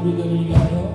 우리들을 위하여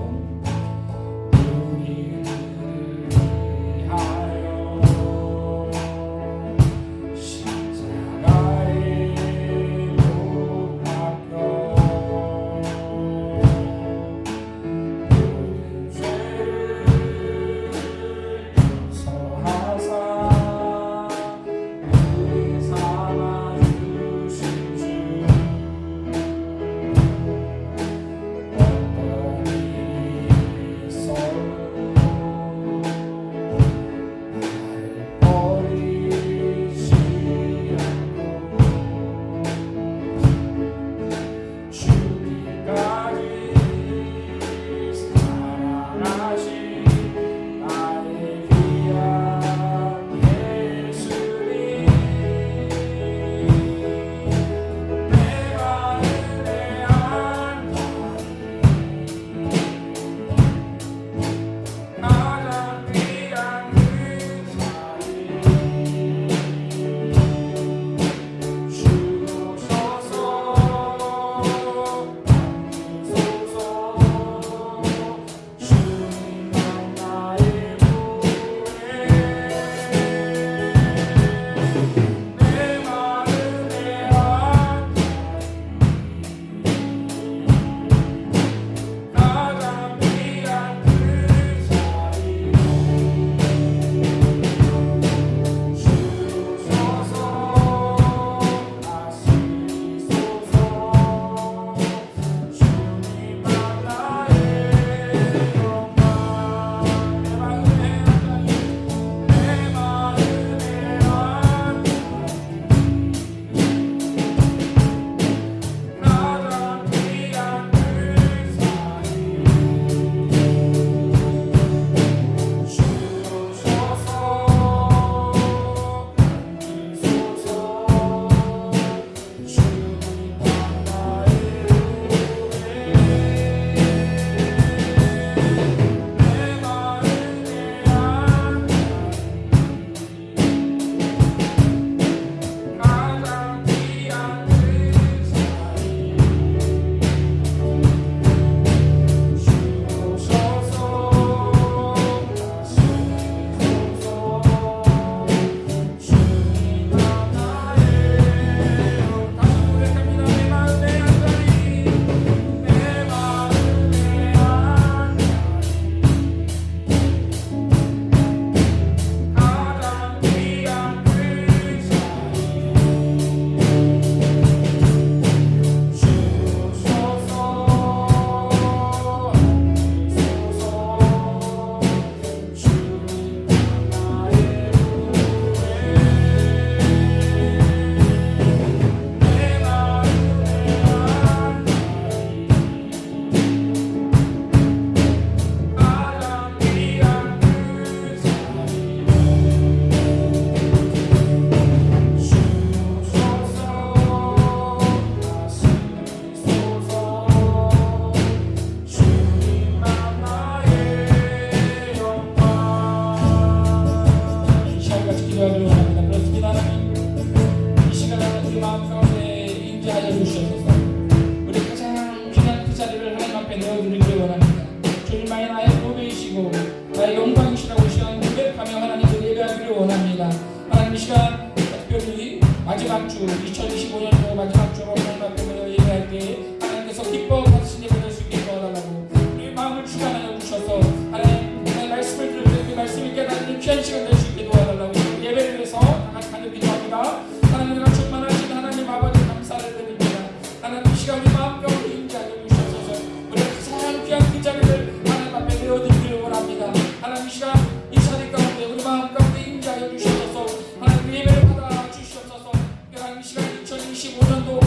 마지막 주 2025년도 마지막 주로 하나님 앞에 모여 예배할 때 하나님께서 기뻐 받으신 예배 될 수 있게 도와달라고 우리 마음을 주관하여 주셔서 하나님 말씀을 들을 때 그 말씀을 깨닫는 귀한 시간 될 수 있게 도와달라고 예배를 위해서 하나님 기도합니다. 하나님과 충만하신 하나님 아버지 감사를 드립니다. 하나님 이 시간 우리 마음 가운데 임재하여 주셔서 우리 가장 귀한 그 자리를 하나님 앞에 내어드리기를 원합니다. 하나님 이 시간 이 자리 가운데 우리 마음 가운데 임재하여 주셔서 하나님 예배를 받아 주시옵소서. 하나님 이 시간 2025년도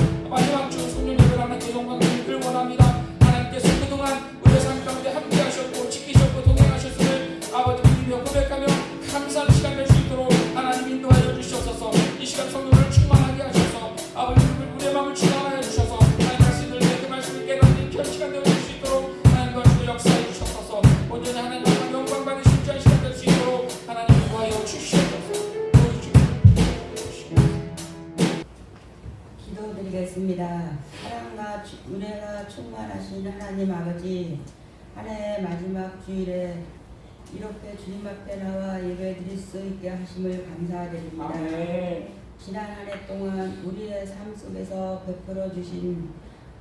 기도드리겠습니다. 사랑과 은혜가 충만하신 하나님 아버지, 한 해의 마지막 주일에 이렇게 주님 앞에 나와 예배드릴 수 있게 하심을 감사드립니다. 아멘. 지난 한 해 동안 우리의 삶 속에서 베풀어 주신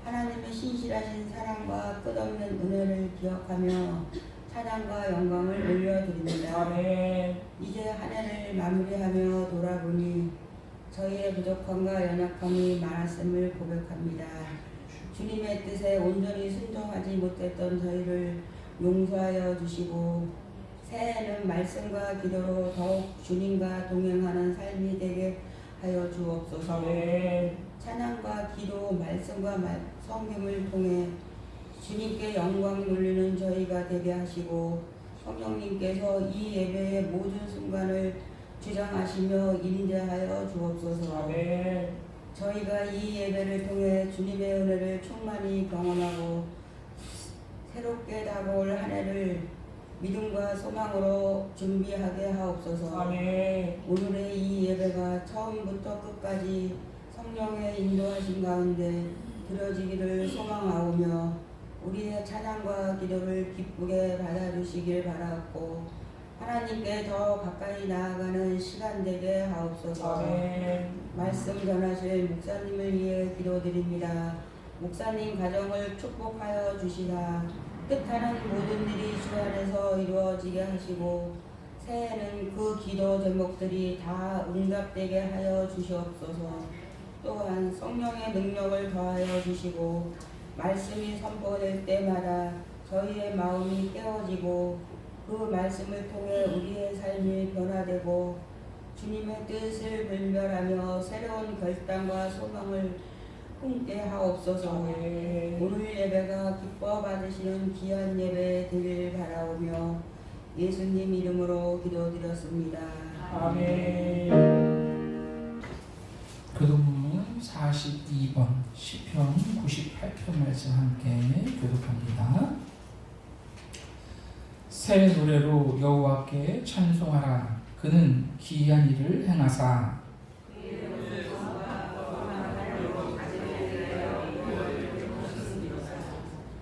하나님의 신실하신 사랑과 끝없는 은혜를 기억하며 찬양과 영광을 올려드립니다. 아멘. 이제 한 해를 마무리하며 돌아보니 저희의 부족함과 연약함이 많았음을 고백합니다. 주님의 뜻에 온전히 순종하지 못했던 저희를 용서하여 주시고 새해에는 말씀과 기도로 더욱 주님과 동행하는 삶이 되게 하여 주옵소서. 아멘. 찬양과 기도, 말씀과 성경을 통해 주님께 영광 돌리는 저희가 되게 하시고 성령님께서 이 예배의 모든 순간을 주장하시며 인도하여 주옵소서. 아멘. 저희가 이 예배를 통해 주님의 은혜를 충만히 경험하고 새롭게 다가올 한 해를 믿음과 소망으로 준비하게 하옵소서. 아멘. 오늘의 이 예배가 처음부터 끝까지 성령의 인도하신 가운데 드려지기를 소망하오며 우리의 찬양과 기도를 기쁘게 받아주시길 바라옵고 하나님께 더 가까이 나아가는 시간 되게 하옵소서. 아멘. 말씀 전하실 목사님을 위해 기도드립니다. 목사님 가정을 축복하여 주시라. 뜻하는 모든 일이 주 안에서 이루어지게 하시고 새해에는 그 기도 제목들이 다 응답되게 하여 주시옵소서. 또한 성령의 능력을 더하여 주시고 말씀이 선포될 때마다 저희의 마음이 깨어지고 그 말씀을 통해 우리의 삶이 변화되고 주님의 뜻을 분별하며 새로운 결단과 소망을 품게 하옵소서. 오늘 예배가 기뻐 받으시는 귀한 예배 되길 바라오며 예수님 이름으로 기도드렸습니다. 아멘. 교독문 42번 시편 98편 말씀 함께 교독합니다. 새 노래로 여호와께 찬송하라. 그는 기이한 일을 행하사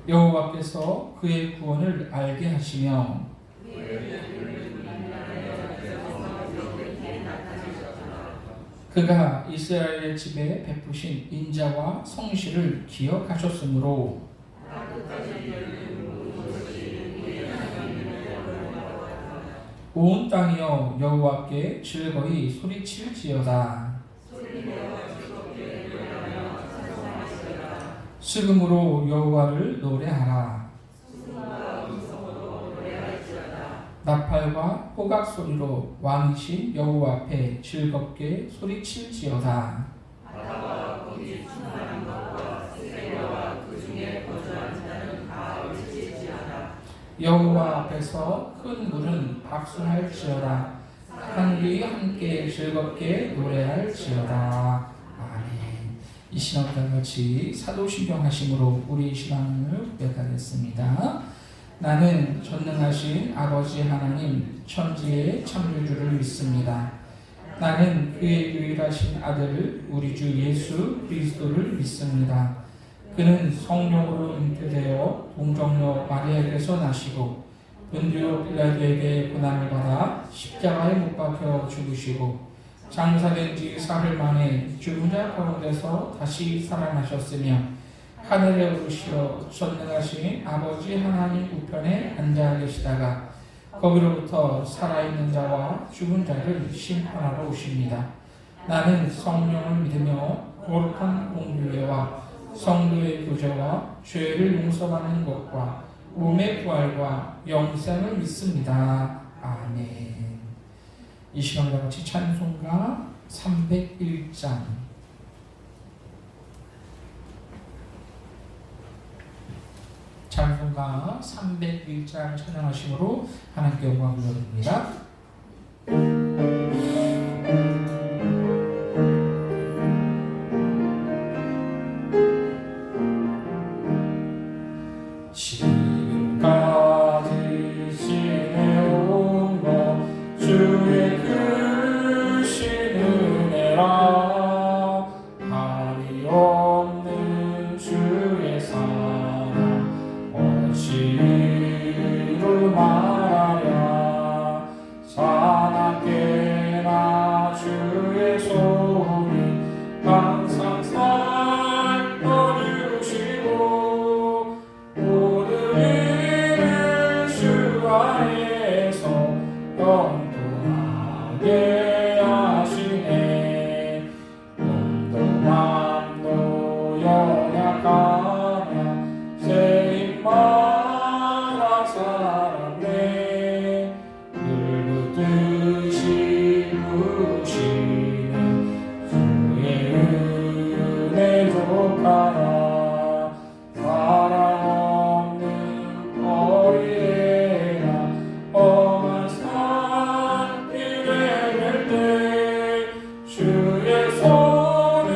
여호와께서 그의 구원을 알게 하시며 그가 이스라엘의 집에 베푸신 인자와 성실을 기억하셨으므로 온 땅이여 여호와께 즐거이 소리칠지어다. 수금으로 여호와를 노래하라. 나팔과 호각 소리로 왕이신 여호와 앞에 즐겁게 소리칠지어다. 여호와 앞에서 큰 물은 박수할지어다. 하늘이 함께 즐겁게 노래할지어다. 아멘. 이 신앙과 같이 사도신경 하심으로 우리 신앙을 고백하겠습니다. 나는 전능하신 아버지 하나님 천지의 창조주를 믿습니다. 나는 그의 유일하신 아들 우리 주 예수 그리스도를 믿습니다. 그는 성령으로 잉태되어 동정녀 마리아에게서 나시고 본디오 빌라도에게 고난을 받아 십자가에 못 박혀 죽으시고 장사된 지 사흘 만에 죽은 자 가운데서 다시 살아나셨으며 하늘에 오르시어 전능하신 아버지 하나님 우편에 앉아 계시다가 거기로부터 살아있는 자와 죽은 자를 심판하러 오십니다. 나는 성령을 믿으며 거룩한 공교회와 성도의 교제와 죄를 용서받는 것과 몸의 부활과 영생을 믿습니다. 아멘. 이 시간과 같이 찬송가 301장 찬송가 301장 찬양하심으로 하나님께 영광을 돌립니다. 지금까지 지내온 것 주의 크신 은혜라 하리오 없는 주의 사랑 어찌로 말하랴. 사납게나 주의 손이 항상 살펴주시고 모든 일을 주 안에서 영통하게 하시네. 몸도 마음도 연약하나 새 힘마다 살았네. 늘 붙듯이 부시는 주의 은혜 족하라. 사랑 없는 어린애가 험한 산길에 갈 때 주의 손을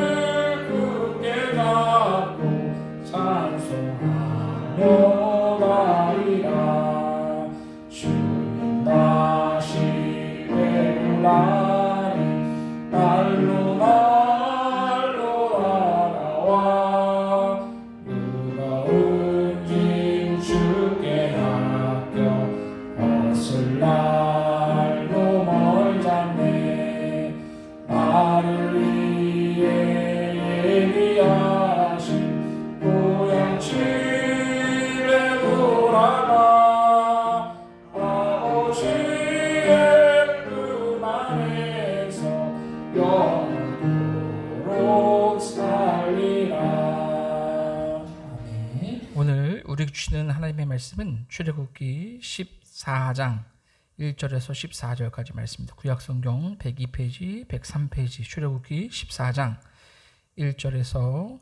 굳게 잡고 찬송하며 가리라. 주님 다시 배불라니 날로 날아와. 무거운 짐 주께 맡겨 벗을 날로 멀잖네. 나를 위해 예비하신 고향 집에 돌아가 아버지의 품 안에서 영원토록 살리라. 아멘. 오늘 우리에게 주시는 하나님의 말씀은 출애굽기 14장 1절에서 14절까지 말씀입니다. 구약성경 102페이지, 103페이지 출애굽기 14장 1절에서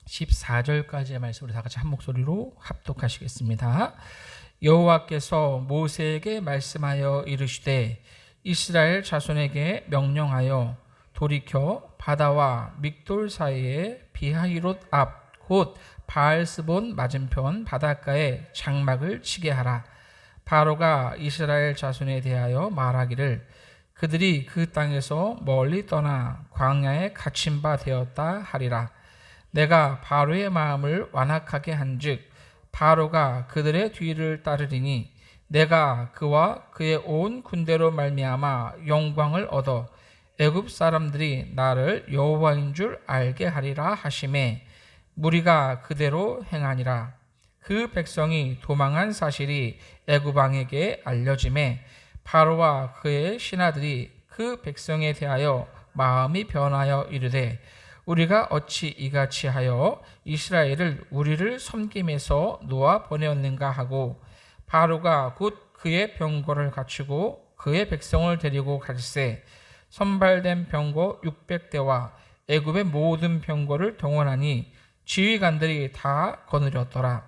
14절까지의 말씀을 다 같이 한 목소리로 합독하시겠습니다. 여호와께서 모세에게 말씀하여 이르시되 이스라엘 자손에게 명령하여 돌이켜 바다와 믹돌 사이에 비하히롯 앞 곧 바알스본 맞은편 바닷가에 장막을 치게 하라. 바로가 이스라엘 자손에 대하여 말하기를 그들이 그 땅에서 멀리 떠나 광야에 갇힌 바 되었다 하리라. 내가 바로의 마음을 완악하게 한즉 바로가 그들의 뒤를 따르리니 내가 그와 그의 온 군대로 말미암아 영광을 얻어 애굽 사람들이 나를 여호와인 줄 알게 하리라 하시매 무리가 그대로 행하니라. 그 백성이 도망한 사실이 애굽 왕에게 알려지매 바로와 그의 신하들이 그 백성에 대하여 마음이 변하여 이르되 우리가 어찌 이같이 하여 이스라엘을 우리를 섬김에서 놓아 보내었는가 하고 바로가 곧 그의 병거를 갖추고 그의 백성을 데리고 갈새 선발된 병거 600대와 애굽의 모든 병거를 동원하니 지휘관들이 다 거느렸더라.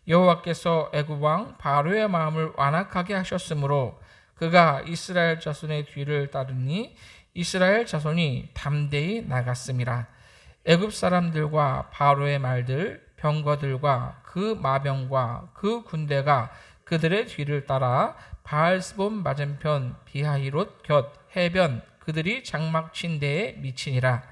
여호와께서 애굽 왕 바로의 마음을 완악하게 하셨으므로 그가 이스라엘 자손의 뒤를 따르니 이스라엘 자손이 담대히 나갔음이라. 애굽 사람들과 바로의 말들 병거들과 그 마병과 그 군대가 그들의 뒤를 따라 바알스본 맞은편 비하히롯 곁 해변 그들이 장막 친 데에 미치니라.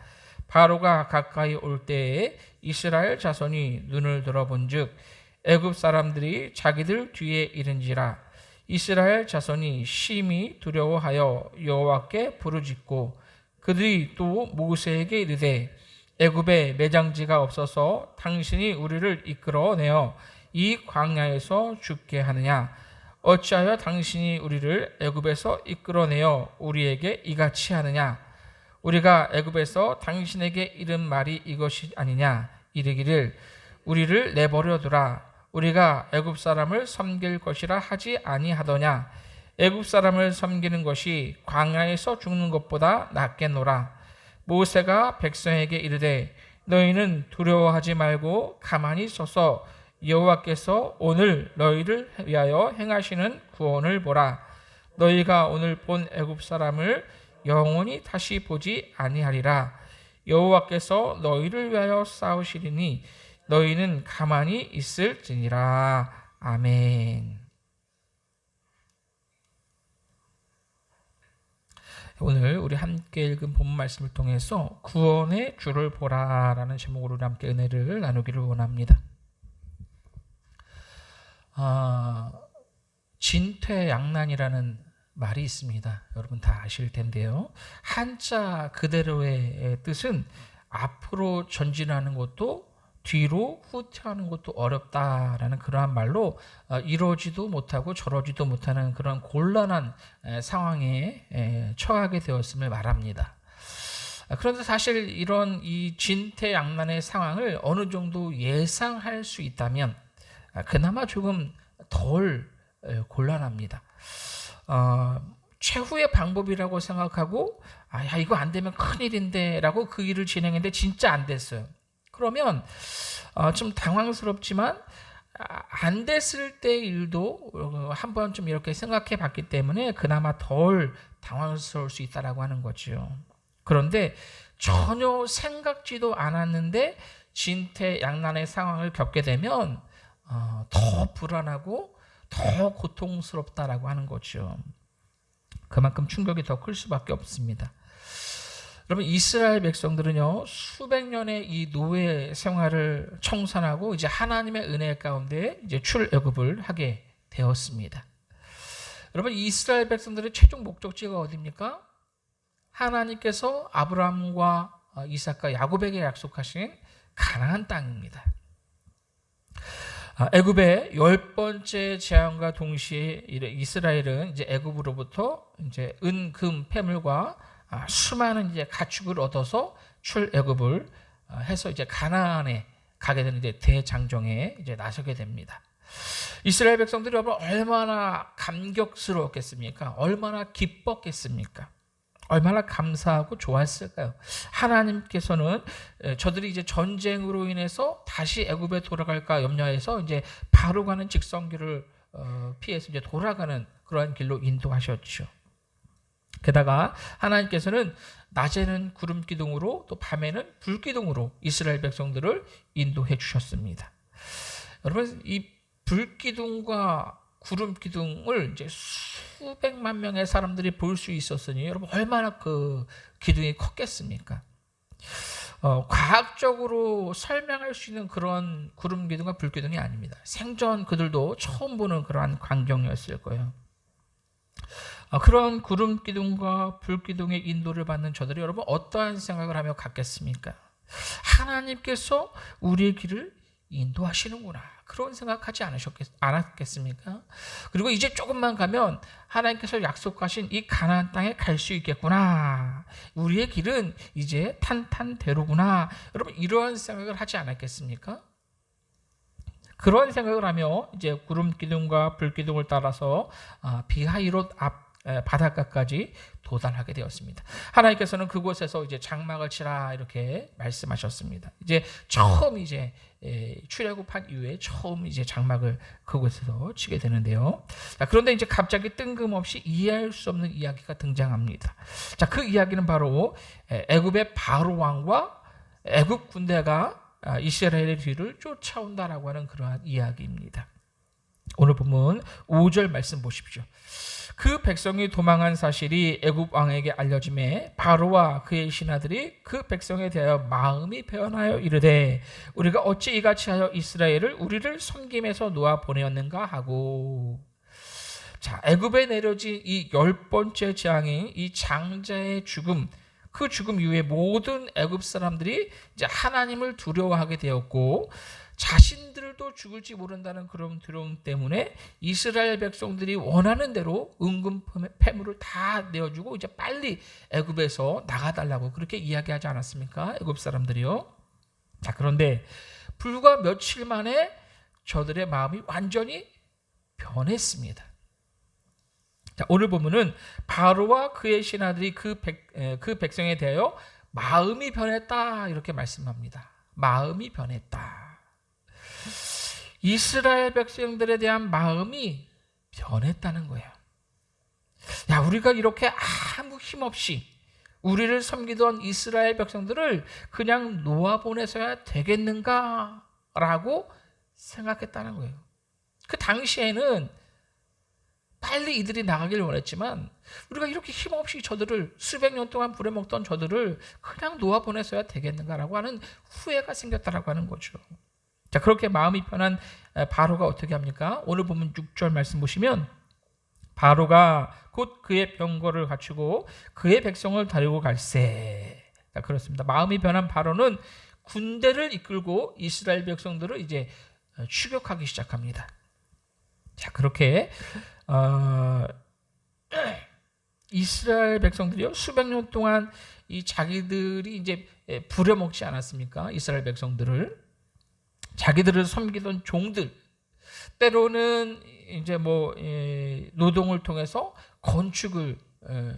바로가 가까이 올 때에 이스라엘 자손이 눈을 들어본즉 애굽 사람들이 자기들 뒤에 이른지라. 이스라엘 자손이 심히 두려워하여 여호와께 부르짖고 그들이 또 모세에게 이르되 애굽에 매장지가 없어서 당신이 우리를 이끌어내어 이 광야에서 죽게 하느냐. 어찌하여 당신이 우리를 애굽에서 이끌어내어 우리에게 이같이 하느냐. 우리가 애굽에서 당신에게 이른 말이 이것이 아니냐. 이르기를 우리를 내버려 두라. 우리가 애굽 사람을 섬길 것이라 하지 아니하더냐. 애굽 사람을 섬기는 것이 광야에서 죽는 것보다 낫겠노라. 모세가 백성에게 이르되 너희는 두려워하지 말고 가만히 서서 여호와께서 오늘 너희를 위하여 행하시는 구원을 보라. 너희가 오늘 본 애굽 사람을 영원히 다시 보지 아니하리라. 여호와께서 너희를 위하여 싸우시리니 너희는 가만히 있을지니라. 아멘. 오늘 우리 함께 읽은 본문 말씀을 통해서 구원의 주를 보라라는 제목으로 우리 함께 은혜를 나누기를 원합니다. 진퇴양난이라는 말이 있습니다. 여러분 다 아실 텐데요. 한자 그대로의 뜻은 앞으로 전진하는 것도 뒤로 후퇴하는 것도 어렵다라는 그러한 말로 이러지도 못하고 저러지도 못하는 그런 곤란한 상황에 처하게 되었음을 말합니다. 그런데 사실 이런 이 진퇴양난의 상황을 어느 정도 예상할 수 있다면 그나마 조금 덜 곤란합니다. 최후의 방법이라고 생각하고 야 이거 안 되면 큰일인데 라고 그 일을 진행했는데 진짜 안 됐어요. 그러면 좀 당황스럽지만 안 됐을 때 일도 한번 좀 이렇게 생각해 봤기 때문에 그나마 덜 당황스러울 수 있다라고 하는 거죠. 그런데 전혀 생각지도 않았는데 진퇴양난의 상황을 겪게 되면 더 불안하고 더 고통스럽다라고 하는 거죠. 그만큼 충격이 더 클 수밖에 없습니다. 여러분 이스라엘 백성들은요 수백 년의 이 노예 생활을 청산하고 이제 하나님의 은혜 가운데 이제 출애굽을 하게 되었습니다. 여러분 이스라엘 백성들의 최종 목적지가 어디입니까? 하나님께서 아브라함과 이삭과 야곱에게 약속하신 가나안 땅입니다. 애굽의 10번째 재앙과 동시에 이스라엘은 이제 애굽으로부터 이제 은, 금, 폐물과 수많은 이제 가축을 얻어서 출애굽을 해서 이제 가나안에 가게 되는 이제 대장정에 이제 나서게 됩니다. 이스라엘 백성들이 여러분 얼마나 감격스러웠겠습니까? 얼마나 기뻤겠습니까? 얼마나 감사하고 좋았을까요? 하나님께서는 저들이 이제 전쟁으로 인해서 다시 애굽에 돌아갈까 염려해서 이제 바로 가는 직선길을 피해서 이제 돌아가는 그러한 길로 인도하셨죠. 게다가 하나님께서는 낮에는 구름 기둥으로 또 밤에는 불 기둥으로 이스라엘 백성들을 인도해 주셨습니다. 여러분 이 불 기둥과 구름 기둥을 이제 수백만 명의 사람들이 볼 수 있었으니 여러분 얼마나 그 기둥이 컸겠습니까? 과학적으로 설명할 수 있는 그런 구름 기둥과 불 기둥이 아닙니다. 생전 그들도 처음 보는 그러한 광경이었을 거예요. 그런 구름 기둥과 불 기둥의 인도를 받는 저들이 여러분 어떠한 생각을 하며 갔겠습니까? 하나님께서 우리의 길을 인도하시는구나. 그런 생각하지 않았겠습니까? 그리고 이제 조금만 가면 하나님께서 약속하신 이 가나안 땅에 갈 수 있겠구나. 우리의 길은 이제 탄탄대로구나. 여러분 이러한 생각을 하지 않았겠습니까? 그런 생각을 하며 이제 구름 기둥과 불 기둥을 따라서 비하이롯 앞 바닷가까지 도달하게 되었습니다. 하나님께서는 그곳에서 이제 장막을 치라 이렇게 말씀하셨습니다. 이제 처음 이제 출애굽한 이후에 처음 이제 장막을 그곳에서 치게 되는데요. 자, 그런데 이제 갑자기 뜬금없이 이해할 수 없는 이야기가 등장합니다. 자, 그 이야기는 바로 애굽의 바로 왕과 애굽 군대가 이스라엘의 뒤를 쫓아온다라고 하는 그러한 이야기입니다. 오늘 보면 5절 말씀 보십시오. 그 백성이 도망한 사실이 애굽 왕에게 알려짐에 바로와 그의 신하들이 그 백성에 대하여 마음이 변하여 이르되 우리가 어찌 이같이 하여 이스라엘을 우리를 섬김에서 놓아 보내었는가 하고. 자, 애굽에 내려진 이 10번째 재앙인 이 장자의 죽음, 그 죽음 이후에 모든 애굽 사람들이 이제 하나님을 두려워하게 되었고 자신들도 죽을지 모른다는 그런 두려움 때문에 이스라엘 백성들이 원하는 대로 은금 폐물을 다 내어주고 이제 빨리 애굽에서 나가달라고 그렇게 이야기하지 않았습니까? 애굽 사람들이요. 자, 그런데 불과 며칠 만에 저들의 마음이 완전히 변했습니다. 자, 오늘 보면은 바로와 그의 신하들이 그 백성에 대하여 마음이 변했다 이렇게 말씀합니다. 마음이 변했다. 이스라엘 백성들에 대한 마음이 변했다는 거예요. 야, 우리가 이렇게 아무 힘 없이 우리를 섬기던 이스라엘 백성들을 그냥 놓아보내서야 되겠는가라고 생각했다는 거예요. 그 당시에는 빨리 이들이 나가길 원했지만 우리가 이렇게 힘없이 저들을 수백 년 동안 부려먹던 저들을 그냥 놓아보냈어야 되겠는가라고 하는 후회가 생겼다라고 하는 거죠. 자, 그렇게 마음이 편한 바로가 어떻게 합니까? 오늘 보면 6절 말씀 보시면 바로가 곧 그의 병거를 갖추고 그의 백성을 다리고 갈세. 자, 그렇습니다. 마음이 변한 바로는 군대를 이끌고 이스라엘 백성들을 이제 추격하기 시작합니다. 자, 그렇게 이스라엘 백성들이요 수백 년 동안 이 자기들이 이제 부려먹지 않았습니까? 이스라엘 백성들을 자기들을 섬기던 종들 때로는 이제 노동을 통해서 건축을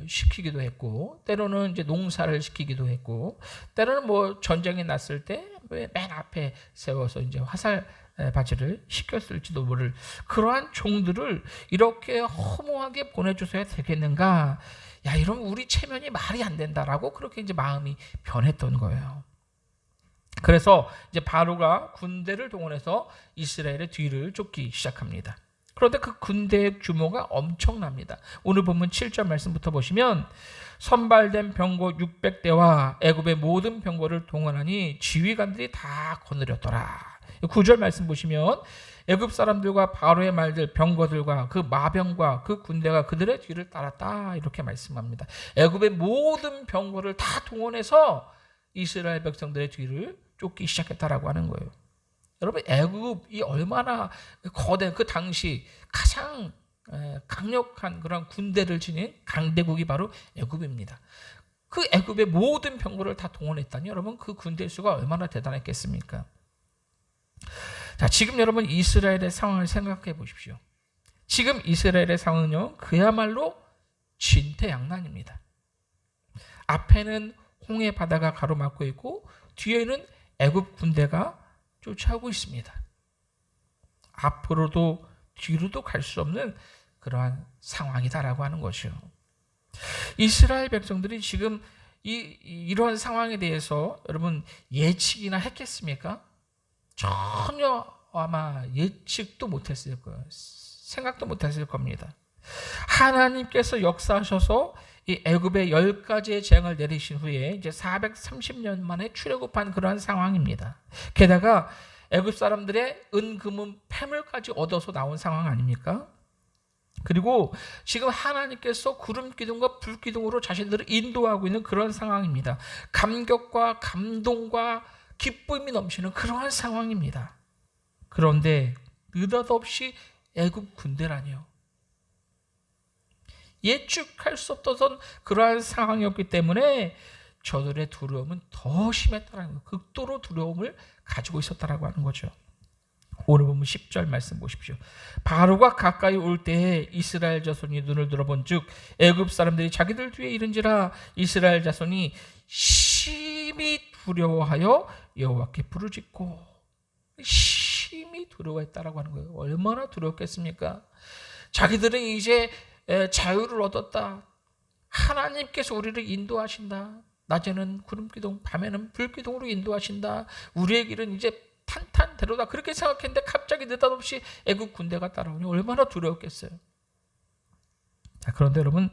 시키기도 했고 때로는 이제 농사를 시키기도 했고 때로는 전쟁이 났을 때 맨 앞에 세워서 이제 화살 바지를 시켰을지도 모를 그러한 종들을 이렇게 허무하게 보내줘서야 되겠는가? 야, 이러면 우리 체면이 말이 안 된다라고 그렇게 이제 마음이 변했던 거예요. 그래서 이제 바로가 군대를 동원해서 이스라엘의 뒤를 쫓기 시작합니다. 그런데 그 군대의 규모가 엄청납니다. 오늘 보면 7절 말씀부터 보시면 선발된 병거 600대와 애굽의 모든 병거를 동원하니 지휘관들이 다 거느렸더라. 9절 말씀 보시면 애굽 사람들과 바로의 말들 병거들과 그 마병과 그 군대가 그들의 뒤를 따랐다 이렇게 말씀합니다. 애굽의 모든 병거를 다 동원해서 이스라엘 백성들의 뒤를 쫓기 시작했다라고 하는 거예요. 여러분, 애굽이 얼마나 거대, 그 당시 가장 강력한 그런 군대를 지닌 강대국이 바로 애굽입니다. 그 애굽의 모든 병거를 다 동원했다니 여러분 그 군대 수가 얼마나 대단했겠습니까? 자, 지금 여러분 이스라엘의 상황을 생각해 보십시오. 지금 이스라엘의 상황은요 그야말로 진퇴양난입니다. 앞에는 홍해 바다가 가로막고 있고 뒤에는 애굽 군대가 쫓아오고 있습니다. 앞으로도 뒤로도 갈 수 없는 그러한 상황이다라고 하는 것이요. 이스라엘 백성들이 지금 이러한 상황에 대해서 여러분 예측이나 했겠습니까? 전혀 아마 예측도 못했을 거예요. 생각도 못했을 겁니다. 하나님께서 역사하셔서 이 애굽에 10가지의 재앙을 내리신 후에 이제 430년 만에 출애굽한 그러한 상황입니다. 게다가 애굽 사람들의 은금은 폐물까지 얻어서 나온 상황 아닙니까? 그리고 지금 하나님께서 구름 기둥과 불 기둥으로 자신들을 인도하고 있는 그런 상황입니다. 감격과 감동과 기쁨이 넘치는 그러한 상황입니다. 그런데 느닷없이 애굽 군대라니요. 예측할 수 없던 그러한 상황이었기 때문에 저들의 두려움은 더 심했다는 거예요. 극도로 두려움을 가지고 있었다라고 하는 거죠. 오늘 보면 10절 말씀 보십시오. 바로가 가까이 올 때에 이스라엘 자손이 눈을 들어본즉 애굽 사람들이 자기들 뒤에 이른지라 이스라엘 자손이 심히 두려워하여 여호와께 부르짖고 심히 두려워했다라고 하는 거예요. 얼마나 두려웠겠습니까? 자기들은 이제 자유를 얻었다. 하나님께서 우리를 인도하신다. 낮에는 구름기둥, 밤에는 불기둥으로 인도하신다. 우리의 길은 이제 탄탄대로다. 그렇게 생각했는데 갑자기 느닷없이 애굽 군대가 따라오니 얼마나 두려웠겠어요. 자, 그런데 여러분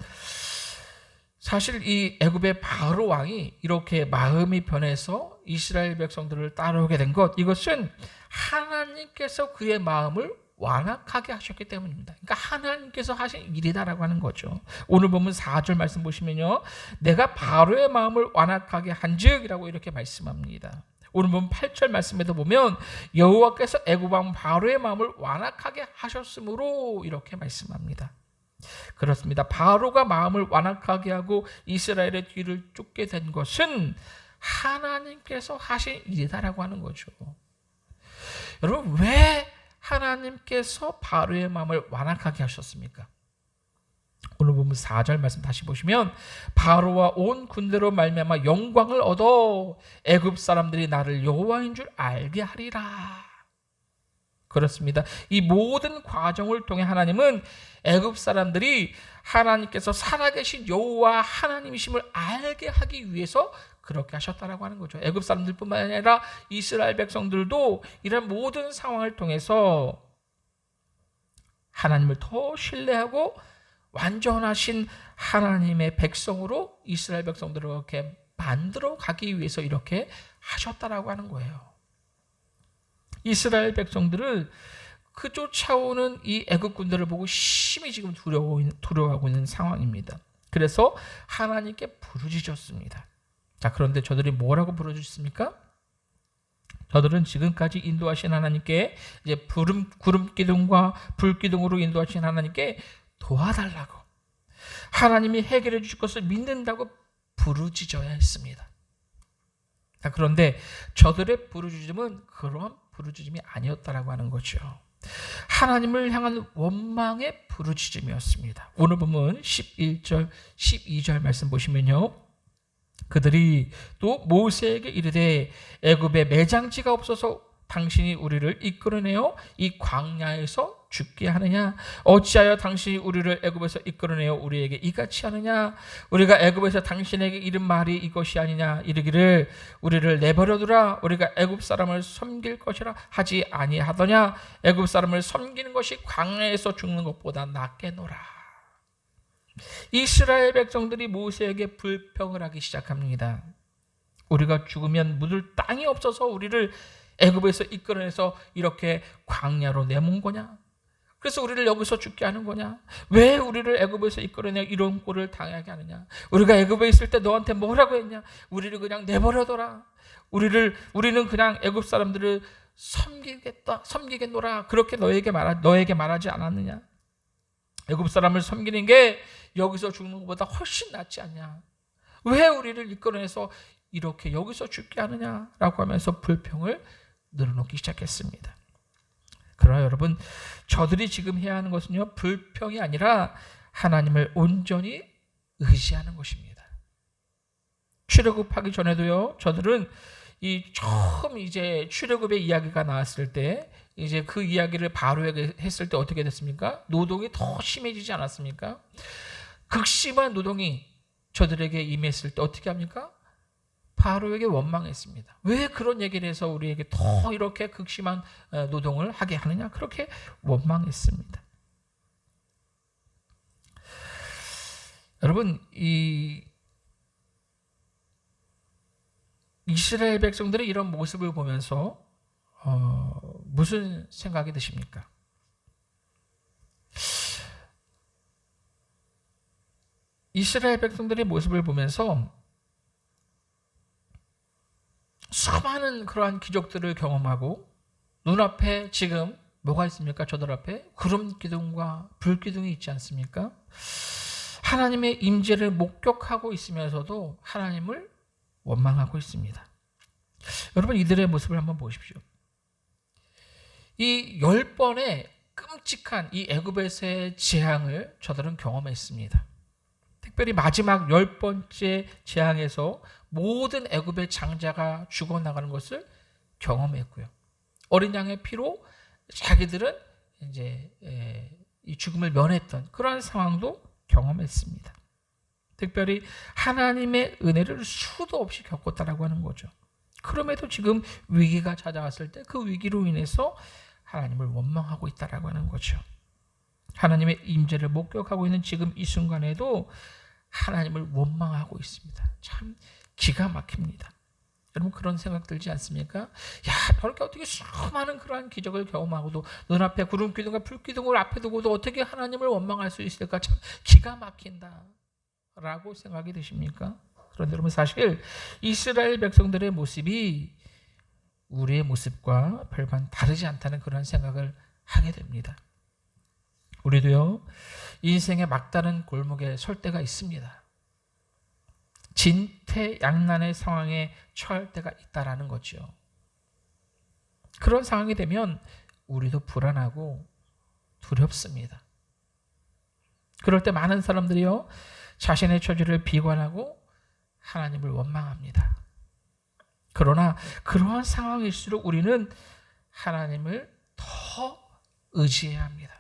사실 이 애굽의 바로 왕이 이렇게 마음이 변해서 이스라엘 백성들을 따라오게 된 것, 이것은 하나님께서 그의 마음을 완악하게 하셨기 때문입니다. 그러니까 하나님께서 하신 일이다라고 하는 거죠. 오늘 보면 4절 말씀 보시면요, 내가 바로의 마음을 완악하게 한즉이라고 이렇게 말씀합니다. 오늘 보면 8절 말씀에도 보면 여호와께서 애굽 왕 바로의 마음을 완악하게 하셨으므로 이렇게 말씀합니다. 그렇습니다. 바로가 마음을 완악하게 하고 이스라엘의 뒤를 쫓게 된 것은 하나님께서 하신 일이다라고 하는 거죠. 여러분, 왜 하나님께서 바로의 마음을 완악하게 하셨습니까? 오늘 보면 4절 말씀 다시 보시면 바로와 온 군대로 말미암아 영광을 얻어 애굽 사람들이 나를 여호와인 줄 알게 하리라. 그렇습니다. 이 모든 과정을 통해 하나님은 애굽 사람들이 하나님께서 살아계신 여호와 하나님이심을 알게 하기 위해서 그렇게 하셨다라고 하는 거죠. 애굽 사람들뿐만 아니라 이스라엘 백성들도 이런 모든 상황을 통해서 하나님을 더 신뢰하고 완전하신 하나님의 백성으로 이스라엘 백성들을 이렇게 만들어 가기 위해서 이렇게 하셨다라고 하는 거예요. 이스라엘 백성들을 그 쫓아오는 이 애국군들을 보고 심히 지금 두려워하고 있는 상황입니다. 그래서 하나님께 부르짖었습니다. 자, 그런데 저들이 뭐라고 부르짖습니까? 저들은 지금까지 인도하신 하나님께 이제 구름 기둥과 불 기둥으로 인도하신 하나님께 도와달라고, 하나님이 해결해 주실 것을 믿는다고 부르짖어야 했습니다. 자, 그런데 저들의 부르짖음은 그런 부르짖음이 아니었다라고 하는 거죠. 하나님을 향한 원망의 부르짖음이었습니다. 오늘 보면 11절, 12절 말씀 보시면요. 그들이 또 모세에게 이르되 애굽에 매장지가 없어서 당신이 우리를 이끌어내어 이 광야에서 죽게 하느냐? 어찌하여 당신이 우리를 애굽에서 이끌어내어 우리에게 이같이 하느냐? 우리가 애굽에서 당신에게 이른 말이 이것이 아니냐? 이르기를 우리를 내버려두라. 우리가 애굽 사람을 섬길 것이라 하지 아니하더냐? 애굽 사람을 섬기는 것이 광야에서 죽는 것보다 낫겠노라. 이스라엘 백성들이 모세에게 불평을 하기 시작합니다. 우리가 죽으면 묻을 땅이 없어서 우리를 애굽에서 이끌어내서 이렇게 광야로 내몬 거냐? 그래서 우리를 여기서 죽게 하는 거냐? 왜 우리를 애굽에서 이끌어내 이런 꼴을 당하게 하느냐? 우리가 애굽에 있을 때 너한테 뭐라고 했냐? 우리를 그냥 내버려둬라. 우리는 그냥 애굽 사람들을 섬기겠노라. 그렇게 너에게 말하지 않았느냐? 애굽 사람을 섬기는 게 여기서 죽는 것보다 훨씬 낫지 않냐? 왜 우리를 이끌어내서 이렇게 여기서 죽게 하느냐라고 하면서 불평을 늘어놓기 시작했습니다. 그러나 여러분, 저들이 지금 해야 하는 것은요, 불평이 아니라 하나님을 온전히 의지하는 것입니다. 출애굽하기 전에도요, 저들은 처음 이제 출애굽의 이야기가 나왔을 때, 이제 그 이야기를 바로에게 했을 때 어떻게 됐습니까? 노동이 더 심해지지 않았습니까? 극심한 노동이 저들에게 임했을 때 어떻게 합니까? 바로에게 원망했습니다. 왜 그런 얘기를 해서 우리에게 더 이렇게 극심한 노동을 하게 하느냐? 그렇게 원망했습니다. 여러분, 이스라엘 백성들의 이런 모습을 보면서 무슨 생각이 드십니까? 이스라엘 백성들의 모습을 보면서 수많은 그러한 기적들을 경험하고 눈앞에 지금 뭐가 있습니까? 저들 앞에 구름 기둥과 불 기둥이 있지 않습니까? 하나님의 임재를 목격하고 있으면서도 하나님을 원망하고 있습니다. 여러분, 이들의 모습을 한번 보십시오. 이 10번의 끔찍한 이 애굽에서의 재앙을 저들은 경험했습니다. 특별히 마지막 10번째 재앙에서 모든 애굽의 장자가 죽어나가는 것을 경험했고요. 어린 양의 피로 자기들은 이제 이 죽음을 면했던 그러한 상황도 경험했습니다. 특별히 하나님의 은혜를 수도 없이 겪었다라고 하는 거죠. 그럼에도 지금 위기가 찾아왔을 때 그 위기로 인해서 하나님을 원망하고 있다라고 하는 거죠. 하나님의 임재를 목격하고 있는 지금 이 순간에도 하나님을 원망하고 있습니다. 참 기가 막힙니다. 여러분, 그런 생각 들지 않습니까? 야, 저렇게 어떻게 수많은 그러한 기적을 경험하고도 눈앞에 구름 기둥과 불 기둥을 앞에 두고도 어떻게 하나님을 원망할 수 있을까? 참 기가 막힌다 라고 생각이 드십니까? 그런데 여러분, 사실 이스라엘 백성들의 모습이 우리의 모습과 별반 다르지 않다는 그런 생각을 하게 됩니다. 우리도요, 인생의 막다른 골목에 설 때가 있습니다. 진퇴양난의 상황에 처할 때가 있다라는 거죠. 그런 상황이 되면 우리도 불안하고 두렵습니다. 그럴 때 많은 사람들이요, 자신의 처지를 비관하고 하나님을 원망합니다. 그러나 그러한 상황일수록 우리는 하나님을 더 의지해야 합니다.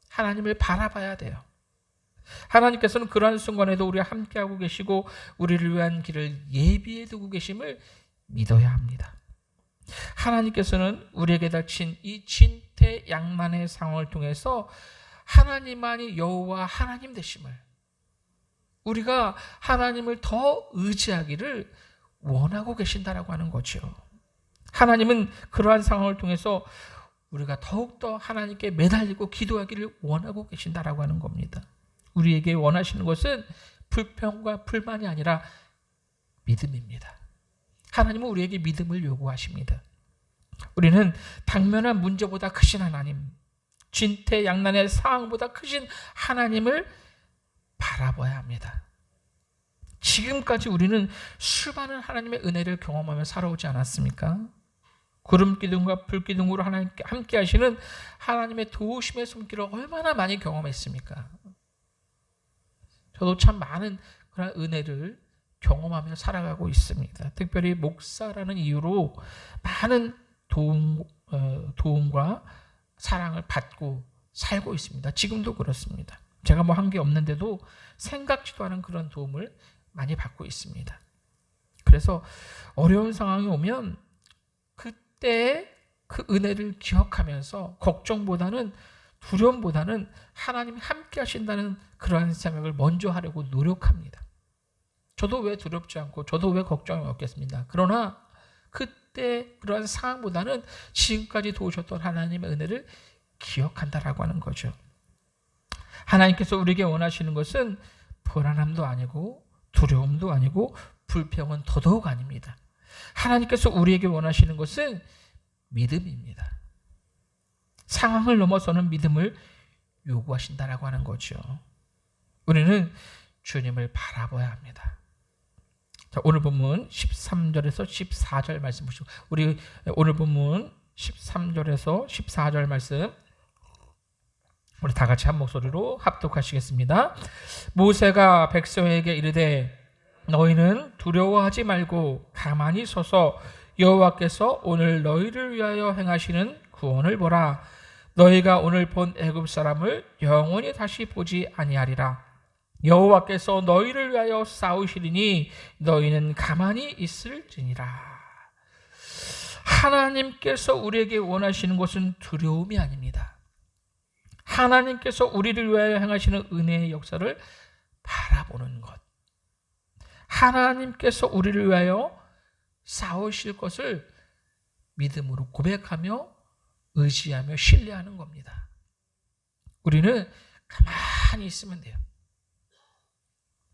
하나님을 바라봐야 돼요. 하나님께서는 그러한 순간에도 우리와 함께하고 계시고 우리를 위한 길을 예비해 두고 계심을 믿어야 합니다. 하나님께서는 우리에게 닥친 이 진퇴양만의 상황을 통해서 하나님만이 여호와 하나님 되심을, 우리가 하나님을 더 의지하기를 원하고 계신다라고 하는 거죠. 하나님은 그러한 상황을 통해서 우리가 더욱더 하나님께 매달리고 기도하기를 원하고 계신다라고 하는 겁니다. 우리에게 원하시는 것은 불평과 불만이 아니라 믿음입니다. 하나님은 우리에게 믿음을 요구하십니다. 우리는 당면한 문제보다 크신 하나님, 진퇴양난의 상황보다 크신 하나님을 바라봐야 합니다. 지금까지 우리는 수많은 하나님의 은혜를 경험하며 살아오지 않았습니까? 구름 기둥과 불 기둥으로 하나님께 함께 하시는 하나님의 도우심의 손길을 얼마나 많이 경험했습니까? 저도 참 많은 그런 은혜를 경험하며 살아가고 있습니다. 특별히 목사라는 이유로 많은 도움과 사랑을 받고 살고 있습니다. 지금도 그렇습니다. 제가 뭐 한 게 없는데도 생각지도 않은 그런 도움을 많이 받고 있습니다. 그래서 어려운 상황이 오면 그때 그 은혜를 기억하면서 걱정보다는, 두려움보다는 하나님이 함께 하신다는 그러한 생각을 먼저 하려고 노력합니다. 저도 왜 두렵지 않고 저도 왜 걱정이 없겠습니다. 그러나 그때 그러한 상황보다는 지금까지 도우셨던 하나님의 은혜를 기억한다라고 하는 거죠. 하나님께서 우리에게 원하시는 것은 불안함도 아니고 두려움도 아니고 불평은 더더욱 아닙니다. 하나님께서 우리에게 원하시는 것은 믿음입니다. 상황을 넘어서는 믿음을 요구하신다라고 하는 거죠. 우리는 주님을 바라봐야 합니다. 자, 오늘 본문 13절에서 14절 말씀 보시고, 우리 오늘 본문 13절에서 14절 말씀 우리 다 같이 한 목소리로 합독하시겠습니다. 모세가 백성에게 이르되 너희는 두려워하지 말고 가만히 서서 여호와께서 오늘 너희를 위하여 행하시는 구원을 보라. 너희가 오늘 본 애굽 사람을 영원히 다시 보지 아니하리라. 여호와께서 너희를 위하여 싸우시리니 너희는 가만히 있을지니라. 하나님께서 우리에게 원하시는 것은 두려움이 아닙니다. 하나님께서 우리를 위하여 행하시는 은혜의 역사를 바라보는 것, 하나님께서 우리를 위하여 싸우실 것을 믿음으로 고백하며 의지하며 신뢰하는 겁니다. 우리는 가만히 있으면 돼요.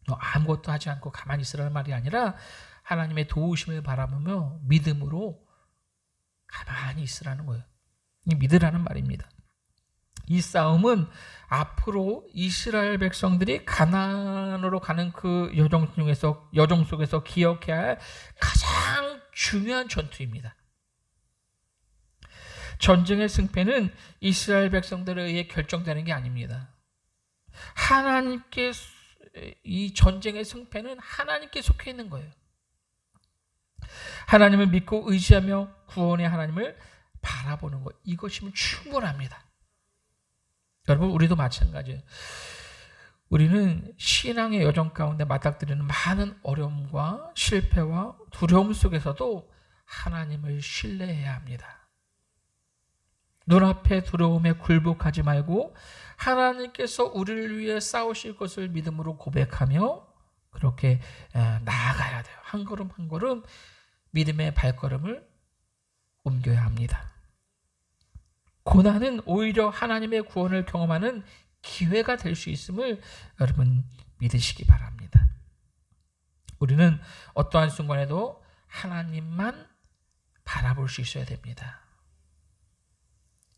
아무것도 하지 않고 가만히 있으라는 말이 아니라 하나님의 도우심을 바라보며 믿음으로 가만히 있으라는 거예요. 이 믿으라는 말입니다. 이 싸움은 앞으로 이스라엘 백성들이 가나안으로 가는 그 여정 속에서 기억해야 할 가장 중요한 전투입니다. 전쟁의 승패는 이스라엘 백성들에 의해 결정되는 게 아닙니다. 하나님께, 이 전쟁의 승패는 하나님께 속해 있는 거예요. 하나님을 믿고 의지하며 구원의 하나님을 바라보는 것, 이것이면 충분합니다. 여러분, 우리도 마찬가지예요. 우리는 신앙의 여정 가운데 맞닥뜨리는 많은 어려움과 실패와 두려움 속에서도 하나님을 신뢰해야 합니다. 눈앞의 두려움에 굴복하지 말고 하나님께서 우리를 위해 싸우실 것을 믿음으로 고백하며 그렇게 나아가야 돼요. 한 걸음 한 걸음 믿음의 발걸음을 옮겨야 합니다. 고난은 오히려 하나님의 구원을 경험하는 기회가 될 수 있음을 여러분 믿으시기 바랍니다. 우리는 어떠한 순간에도 하나님만 바라볼 수 있어야 됩니다.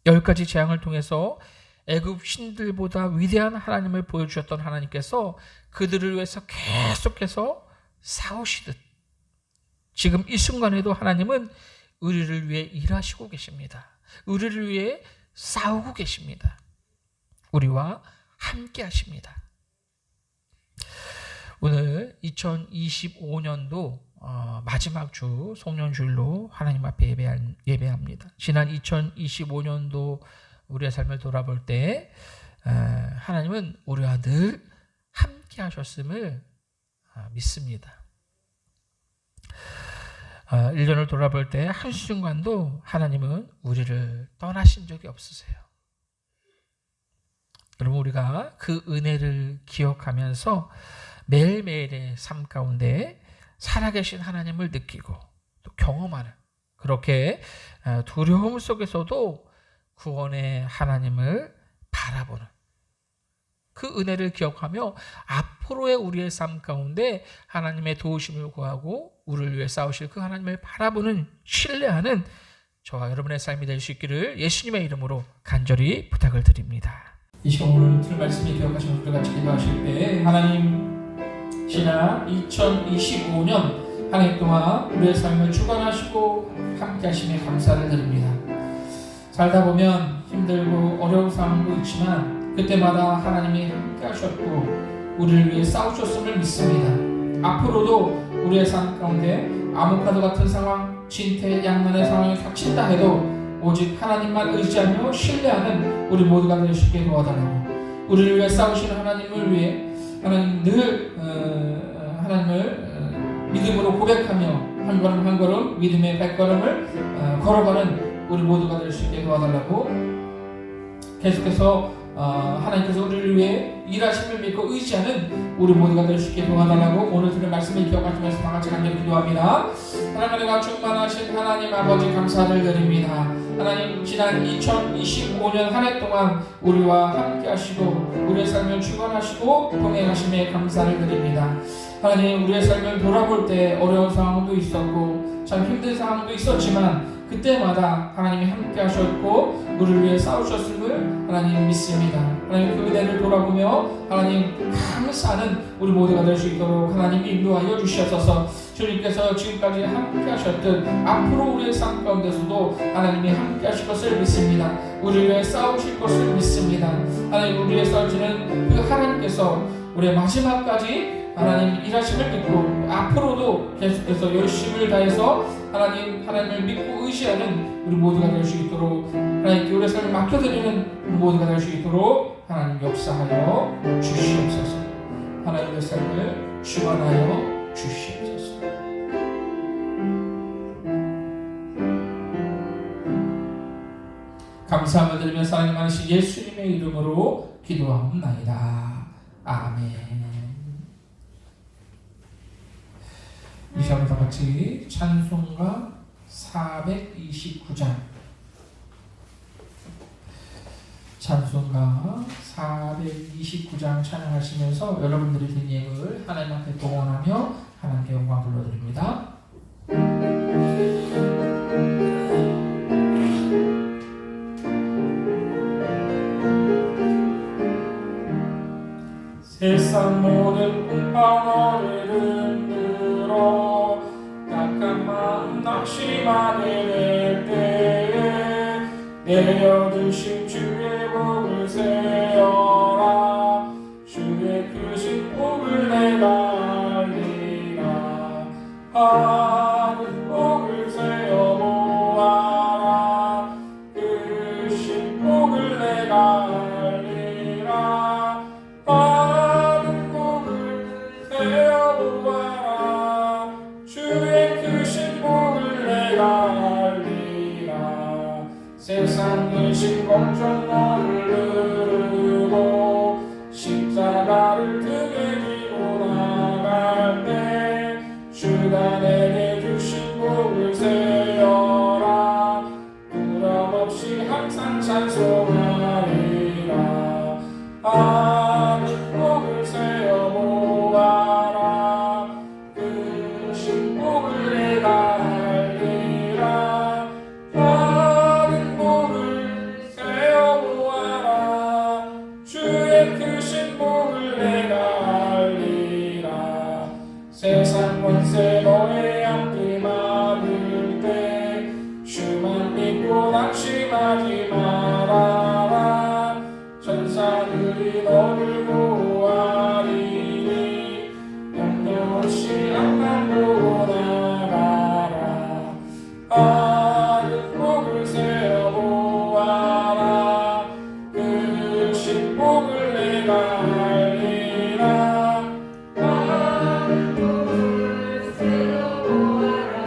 10가지 재앙을 통해서 애굽 신들보다 위대한 하나님을 보여주셨던 하나님께서 그들을 위해서 계속해서 싸우시듯 지금 이 순간에도 하나님은 우리를 위해 일하시고 계십니다. 우리를 위해 싸우고 계십니다. 우리와 함께 하십니다. 오늘 2025년도 마지막 주 송년주일로 하나님 앞에 예배합니다. 지난 2025년도 우리의 삶을 돌아볼 때 하나님은 우리와 늘 함께 하셨음을 믿습니다. 1년을 돌아볼 때 한순간도 하나님은 우리를 떠나신 적이 없으세요. 여러분, 우리가 그 은혜를 기억하면서 매일매일의 삶 가운데 살아계신 하나님을 느끼고 또 경험하는, 그렇게 두려움 속에서도 구원의 하나님을 바라보는 그 은혜를 기억하며 앞으로의 우리의 삶 가운데 하나님의 도우심을 구하고 우리를 위해 싸우실 그 하나님을 바라보는, 신뢰하는 저와 여러분의 삶이 될 수 있기를 예수님의 이름으로 간절히 부탁을 드립니다. 이 시간 오늘 들은 말씀이 기억하시면 우리가 같이 기도하실 때, 하나님, 지난 2025년 한 해 동안 우리의 삶을 주관하시고 함께 하심에 감사를 드립니다. 살다 보면 힘들고 어려운 상황도 있지만 그때마다 하나님이 함께 하셨고 우리를 위해 싸우셨음을 믿습니다. 앞으로도 우리의 삶 가운데 아모카도 같은 상황, 진퇴양난의 상황이 닥친다 해도 오직 하나님만 의지하며 신뢰하는 우리 모두가 될 수 있게 도와달라고, 우리를 위해 싸우시는 하나님을 위해 하나님 늘 하나님을 믿음으로 고백하며 한 걸음 한 걸음 믿음의 발걸음을 걸어가는 우리 모두가 될 수 있게 도와달라고, 계속해서 하나님께서 우리를 위해 일하심을 믿고 의지하는 우리 모두가 될 수 있게 도와달라고 오늘 들은 말씀을 기억하시면서 다 같이 간절히 기도합니다. 하나님과 충만하신 하나님 아버지 감사를 드립니다. 하나님, 지난 2025년 한 해 동안 우리와 함께 하시고 우리의 삶을 주관하시고 동행하심에 감사를 드립니다. 하나님, 우리의 삶을 돌아볼 때 어려운 상황도 있었고 참 힘든 상황도 있었지만 그때마다 하나님이 함께 하셨고 우리를 위해 싸우셨음을 하나님 믿습니다. 하나님, 그 은혜를 돌아보며 하나님 감사하는 우리 모두가 될 수 있도록 하나님 인도하여 주시옵소서. 주님께서 지금까지 함께 하셨듯 앞으로 우리의 삶 가운데서도 하나님이 함께 하실 것을 믿습니다. 우리를 위해 싸우실 것을 믿습니다. 하나님, 우리를 위해 싸우시는 그 하나님께서 우리의 마지막까지 하나님 일하심을 믿고 앞으로도 계속해서 열심을 다해서 하나님을 믿고 의지하는 우리 모두가 될 수 있도록 하나님께 우리의 삶을 맡겨드리는 우리 모두가 될 수 있도록 하나님 역사하여 주시옵소서. 하나님의 삶을 주관하여 주시옵소서. 감사함을 드리면서 하나님 많으신 예수님의 이름으로 기도하옵나이다. 아멘. 이 시간에 다 같이 찬송가 429장, 찬송가 429장 찬양하시면서 여러분들이 든 예물 하나님 앞에 동원하며 하나님께 영광 불러드립니다. 세상 모든 방언을 흔들어 약한 마음 낙심하게 될 때에 내려주신 주의 복을 세어라. 주의 크신 복을 내가 알리라. 하늘 복을 세어 보아라. 크신 복을 내가 알리라. 하늘 복을 세어 보아라. 주의 크신 복을 내가 알리라. 세상 근심 걱정 너를 누르고 십자가를 등에 지고 나갈 때 주가 내게 주신 복을 세어라. 두려움없이 항상 찬송하리라. 하늘 복을 세어 보아라. 크신 복을 내가 알리라. 하늘 복을 세어 보아라. 주의 크신 복을 내가 알리라. 세상 권세 너의 앞뒤 막을 때 주만 믿고 낙심하지 말아라. 천사들이 너를 보호하리니 염려 없이 앞만 보고 나가라. 하늘 복을 세어 보아라. 크신 복을 내가 알리라. 하늘 복을 세어 보아라.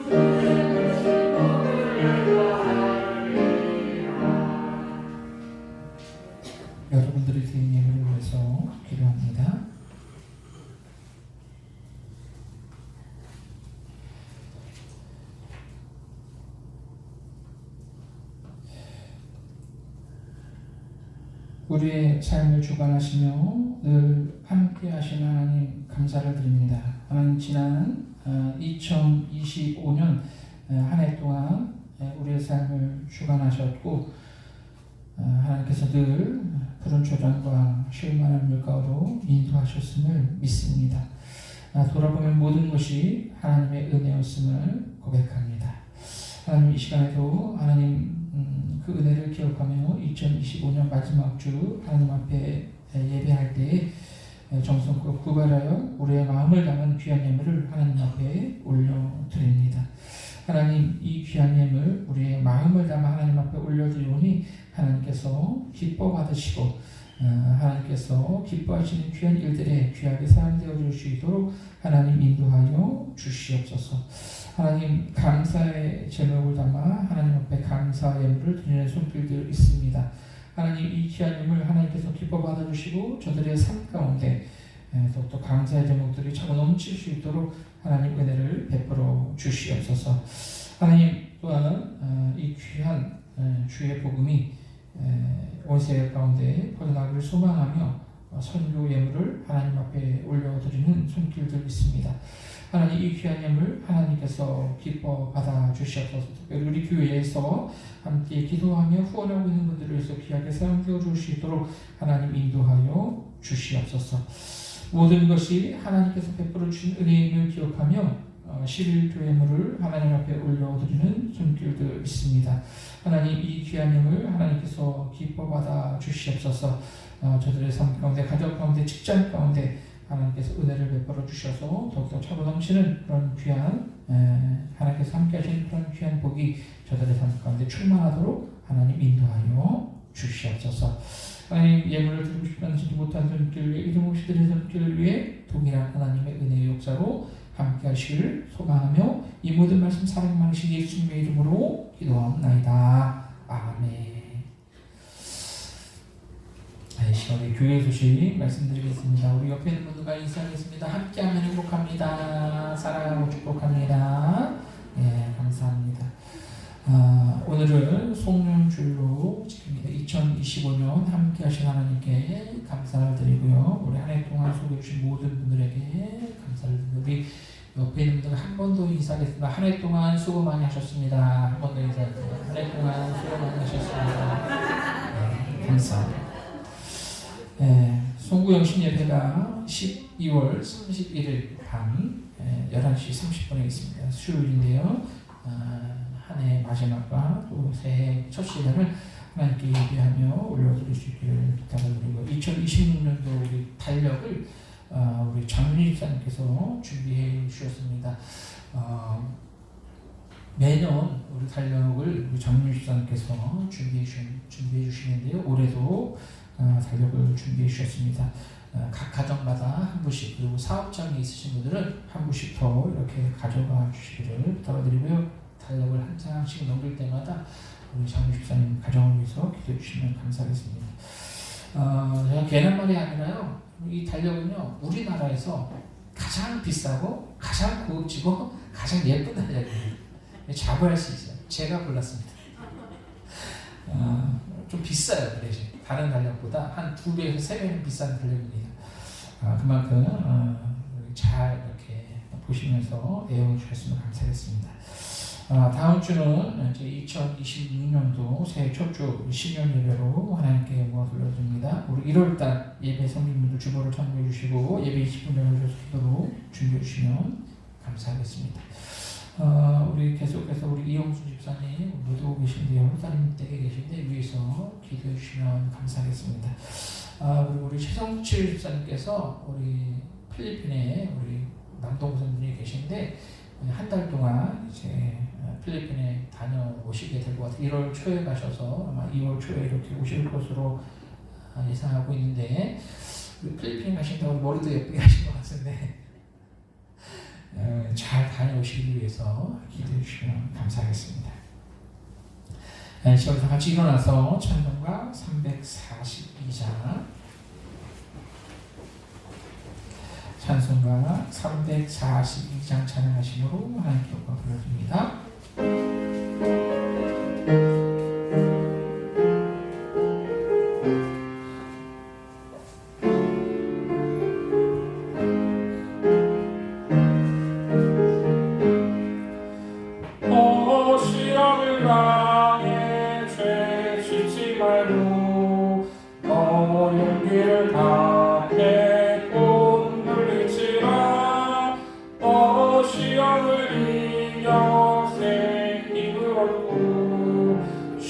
주의 크신 복을 내가 알리라. 우리의 삶을 주관하시며 늘 함께 하시는 하나님 감사를 드립니다. 하나님 지난 2025년 한 해 동안 우리의 삶을 주관하셨고 하나님께서 늘 푸른 초장과 쉴만한 물가로 인도하셨음을 믿습니다. 돌아보면 모든 것이 하나님의 은혜였음을 고백합니다. 하나님 이 시간에도 하나님 그 은혜를 기억하며 2025년 마지막 주 하나님 앞에 예배할 때에 정성껏 구별하여 우리의 마음을 담은 귀한 예물을 하나님 앞에 올려드립니다. 하나님 이 귀한 예물 우리의 마음을 담아 하나님 앞에 올려드리오니 하나님께서 기뻐 받으시고 하나님께서 기뻐하시는 귀한 일들에 귀하게 사용되어 줄 수 있도록 하나님 인도하여 주시옵소서. 하나님 감사의 제목을 담아 하나님 앞에 감사 예물을 드리는 손길들 있습니다. 하나님 이 귀한 예물 하나님께서 기뻐 받아주시고 저들의 삶 가운데 또 감사의 제목들이 차고 넘칠 수 있도록 하나님 은혜를 베풀어 주시옵소서. 하나님 또한 이 귀한 주의 복음이 온 세계 가운데 퍼져나가기를 소망하며 선교 예물을 하나님 앞에 올려드리는 손길들 있습니다. 하나님 이 귀한 예물 하나님께서 기뻐 받아 주시옵소서. 특별히 우리 교회에서 함께 기도하며 후원하고 있는 분들을 위해서 귀하게 사용되어 줄 수 있도록 하나님 인도하여 주시옵소서. 모든 것이 하나님께서 베풀어 주신 은혜임을 기억하며 11조 예물을 하나님 앞에 올려드리는 손길들 있습니다. 하나님 이 귀한 예물 하나님께서 기뻐 받아 주시옵소서. 저들의 삶 가운데 가정 가운데 직장 가운데 하나님께서 은혜를 베풀어 주셔서 더욱더 차고 넘치는 그런 귀한 하나님께서 함께 하시는 그런 귀한 복이 저들의 삶 가운데 충만하도록 하나님 인도하여 주시옵소서. 하나님 예물을 드리고 싶지 못한 손길 위해 이름 없이 드리는 손길을 위해 동일한 하나님의 은혜의 역사로 함께 하시기를 소망하며 이 모든 말씀 사랑 많으신 예수님의 이름으로 기도합나이다. 아멘. 이 시간에 교회 소식 말씀드리겠습니다. 우리 옆에 있는 분들과 인사하겠습니다. 함께하면 행복합니다. 사랑하고 축복합니다. 예, 감사합니다. 오늘은 송년주일로 지킵니다. 2025년 함께 하신 하나님께 감사를 드리고요. 우리 한 해 동안 소개해 주신 모든 분들에게 감사를 드리고 우리 옆에 있는 분들 한 번 더 인사하겠습니다. 한 해 동안 수고 많이 하셨습니다. 한 번 더 인사드립니다. 한 해 동안 수고 많이 하셨습니다. 네, 감사합니다. 송구영 신예배가 12월 31일 밤 11시 30분에 있습니다. 수요일인데요. 한 해 마지막과 또 새해 첫 시간을 하나님께 예배하며 올려드릴 수 있기를 부탁을 드리고 2026년도 우리 달력을 우리 장윤희 집사님께서 준비해 주셨습니다. 매년 우리 달력을 우리 장윤희 집사님께서 준비해 주시는데요. 올해도 달력을 준비해 주셨습니다. 각 가정마다 한 부씩 그리고 사업장이 있으신 분들은 한 부씩 더 이렇게 가져가 주시기를 부탁드리고요. 달력을 한 장씩 넘길 때마다 우리 장윤희 집사님 가정을 위해서 기도해 주시면 감사하겠습니다. 제가 괜한 말이 아니라요. 이 달력은요 우리나라에서 가장 비싸고 가장 고급지고 가장 예쁜 달력이에요. 자부할 수 있어요. 제가 골랐습니다. 좀 비싸요. 그 대신 다른 달력보다 한 2배에서 3배는 비싼 달력입니다. 그만큼 잘 이렇게 보시면서 애용해 주셨으면 감사하겠습니다. 다음 주는 이제 2026년도 새해 첫 주 신년 예배로 하나님께 영광을 돌려드립니다. 우리 1월달 예배 성도님들 주보를 참고해 주시고 예배 20분 열어주셔서 기도로 준비해 주시면 감사하겠습니다. 우리 계속해서 우리 이영수 집사님 무도 계신데요. 따님 댁에 계신데 위에서 기도해 주시면 감사하겠습니다. 그리고 우리 최성칠 집사님께서 우리 필리핀에 우리 남동생분이 계신데 한 달 동안 이제 필리핀에 다녀오시게 될 것 같아요. 1월 초에 가셔서 아마 2월 초에 이렇게 오실 것으로 예상하고 있는데 필리핀 가신다고 머리도 예쁘게 하신 것 같은데 잘 다녀오시기 위해서 기도해 주시면 감사하겠습니다. 시간부터 같이 일어나서 찬송가 342장 찬송가 342장 찬양하심으로 하나님께 영광 돌려드립니다.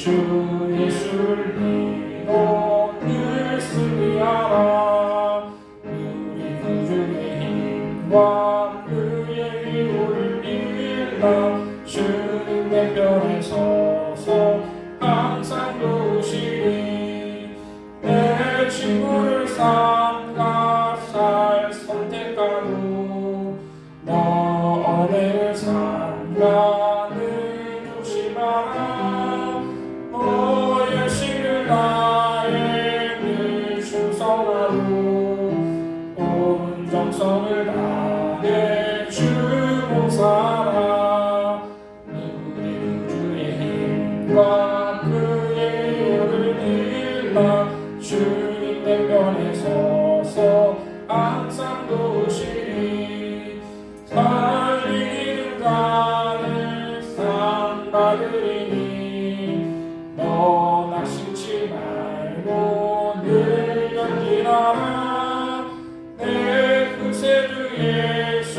주 예수를 믿어 늘 승리하라. 우리 구주의 힘과 그의 위로를 빌라. 주는 내 편에 서서 항상 도우시리. 내 친구를 삼가 살 선택하고 너 은혜를 삼가는 조심하라. 너의 신을 나의 늘 충성하고 온 정성을 다해 주 봉사하라. 우리 구주의 힘과 그의 위로를 빌라. 주님 내 편에 서서 항상 도우시리. 살리는 자를 상 받으리니 너 낙심치 말고 늘 견디하라. 내 구세주 예수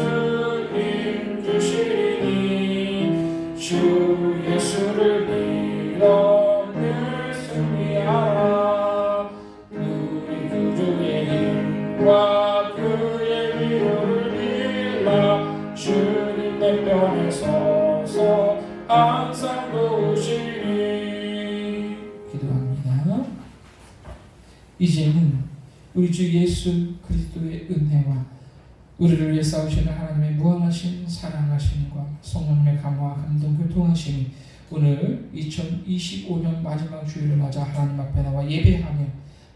힘 주시리니 주 예수를 믿어 늘 승리하라. 우리 구주의 힘과 그의 위로를 빌라. 주님 내 편에 서서 항상 도우시리. 기도합니다. 이제는 우리 주 예수 그리스도의 은혜와 우리를 위해 싸우시는 하나님의 무한하신 사랑하심과 성령님의 감화와 감동 교통하심이 오늘 2025년 마지막 주일을 맞아 하나님 앞에 나와 예배하며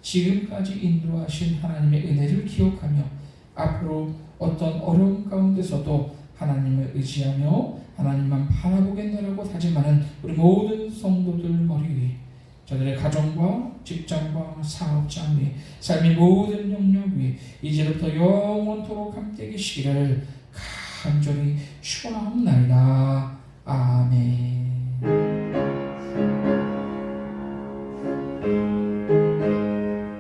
지금까지 인도하신 하나님의 은혜를 기억하며 앞으로 어떤 어려움 가운데서도 하나님을 의지하며 하나님만 바라보겠노라고 다짐하는 우리 모든 성도들 머리 위에, 저들의 가정과 직장과 사업장 위에, 삶의 모든 영역 위에 이제부터 영원토록 함께 계시기를 간절히 축원하옵나이다. 아멘.